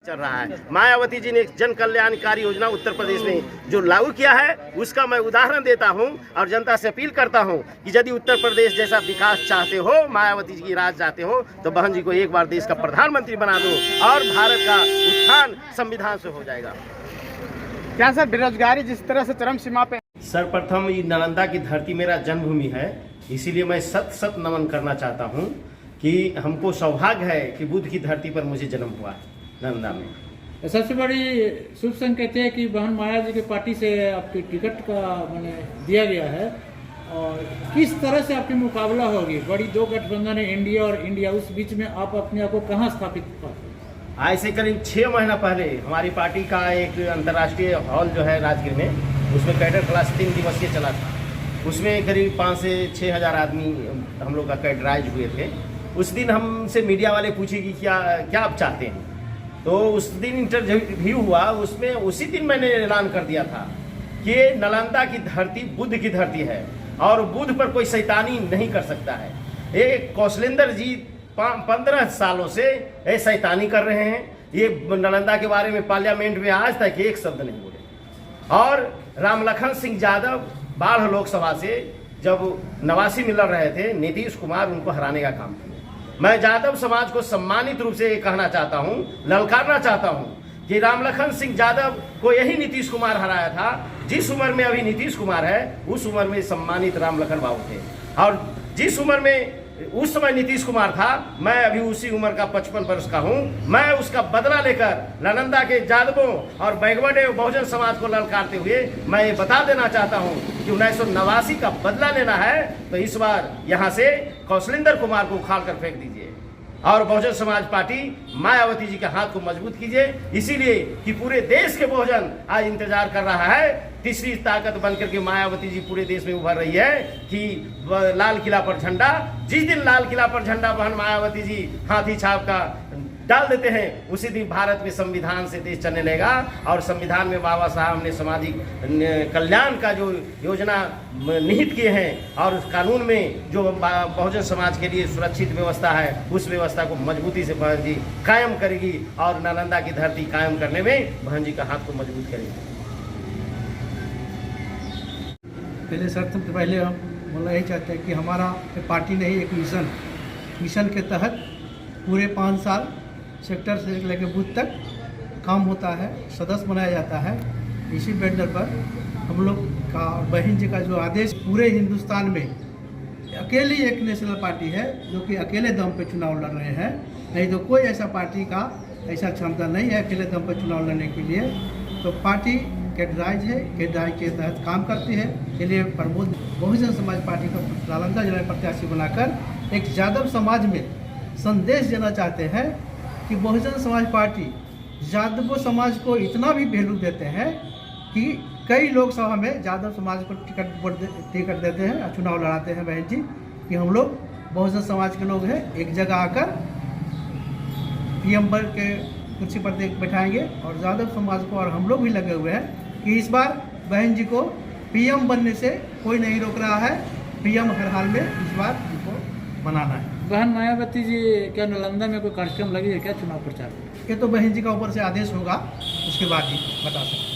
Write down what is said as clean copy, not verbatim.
चल रहा है। मायावती जी ने एक जन कल्याणकारी योजना उत्तर प्रदेश में जो लागू किया है उसका मैं उदाहरण देता हूं और जनता से अपील करता हूं कि यदि उत्तर प्रदेश जैसा विकास चाहते हो, मायावती जी की राज चाहते हो, तो बहन जी को एक बार देश का प्रधानमंत्री बना दो और भारत का उत्थान संविधान से हो जाएगा। क्या सर, बेरोजगारी जिस तरह से चरम सीमा पे। सर्वप्रथम ये नालंदा की धरती मेरा जन्मभूमि है, इसीलिए मैं सत नमन करना चाहता हूँ कि हमको सौभाग्य है कि बुद्ध की धरती पर मुझे जन्म हुआ है नालंदा में। सबसे बड़ी शुभ संकेत है कि बहन माया जी की पार्टी से आपकी टिकट का मैंने दिया गया है, और किस तरह से आपकी मुकाबला होगी? बड़ी दो गठबंधन है, इंडिया और इंडिया, उस बीच में आप अपने आप को कहाँ स्थापित करते? आज से करीब 6 महीना पहले हमारी पार्टी का एक अंतर्राष्ट्रीय हॉल जो है राजगीर में, उसमें कैडर क्लास 3 दिवसीय चला था। उसमें करीब 5 से 6 हज़ार आदमी हम लोग का कैडराइज हुए थे। उस दिन हमसे मीडिया वाले पूछे कि क्या आप चाहते हैं, तो उस दिन इंटरव्यू हुआ, उसमें उसी दिन मैंने ऐलान कर दिया था कि नालंदा की धरती बुद्ध की धरती है और बुद्ध पर कोई शैतानी नहीं कर सकता है। ये कौशलेंद्र जी 15 सालों से ये शैतानी कर रहे हैं। ये नालंदा के बारे में पार्लियामेंट में आज तक एक शब्द नहीं बोले। और रामलखन सिंह यादव बाढ़ लोकसभा से जब नवासी मिल रहे थे, नीतीश कुमार उनको हराने का काम किया। मैं यादव समाज को सम्मानित रूप से कहना चाहता हूं, ललकारना चाहता हूं कि रामलखन सिंह यादव को यही नीतीश कुमार हराया था। जिस उम्र में अभी नीतीश कुमार है उस उम्र में सम्मानित रामलखन बाबू थे, और जिस उम्र में उस समय नीतीश कुमार था, मैं अभी उसी उम्र का 55 वर्ष का हूं। मैं उसका बदला लेकर नालंदा के यादवों और बैगवडे बहुजन समाज को ललकारते हुए मैं ये बता देना चाहता हूं कि 1989 का बदला लेना है तो इस बार यहां से कौशलेंद्र कुमार को उखाड़ कर फेंक दीजिए और बहुजन समाज पार्टी मायावती जी के हाथ को मजबूत कीजिए। इसीलिए कि पूरे देश के बहुजन आज इंतजार कर रहा है, तीसरी ताकत बनकर के मायावती जी पूरे देश में उभर रही है कि लाल किला पर झंडा, जिस दिन लाल किला पर झंडा बहन मायावती जी हाथी छाप का डाल देते हैं, उसी दिन भारत में संविधान से देश चलने लगेगा। और संविधान में बाबा साहब ने सामाजिक कल्याण का जो योजना निहित किए हैं और उस कानून में जो बहुजन समाज के लिए सुरक्षित व्यवस्था है, उस व्यवस्था को मजबूती से बहन जी कायम करेगी और नालंदा की धरती कायम करने में बहन जी का हाथ को मजबूत करेगी। पहले सबसे पहले हम बोलना यही चाहते हैं कि हमारा पार्टी ने ही एक मिशन के तहत पूरे 5 साल सेक्टर से लेकर बूथ तक काम होता है, सदस्य बनाया जाता है। इसी बैंडर पर हम लोग का बहन जी का जो आदेश पूरे हिंदुस्तान में अकेली एक नेशनल पार्टी है जो कि अकेले दम पे चुनाव लड़ रहे हैं, नहीं तो कोई ऐसा पार्टी का ऐसा क्षमता नहीं है अकेले दम पे चुनाव लड़ने के लिए। तो पार्टी कैडराइज है, कैडराइज के तहत काम करती है। इसलिए प्रमोद बहुजन समाज पार्टी को नालंदा जिला में प्रत्याशी बनाकर एक यादव समाज में संदेश देना चाहते हैं कि बहुजन समाज पार्टी यादव समाज को इतना भी वैल्यू देते हैं कि कई लोकसभा में यादव समाज को टिकट देते हैं और चुनाव लड़ाते हैं बहन जी, कि हम लोग बहुजन समाज के लोग हैं, एक जगह आकर पीएम वर्ग के कुर्सी पर बैठाएंगे। और यादव समाज को और हम लोग भी लगे हुए हैं कि इस बार बहन जी को पीएम बनने से कोई नहीं रोक रहा है। पीएम हर हाल में इस बार इनको बनाना है। बहन मायावती जी क्या नालंदा में कोई कार्यक्रम लगी है क्या चुनाव प्रचार? ये तो बहन जी का ऊपर से आदेश होगा, उसके बाद ही बता सकते हैं।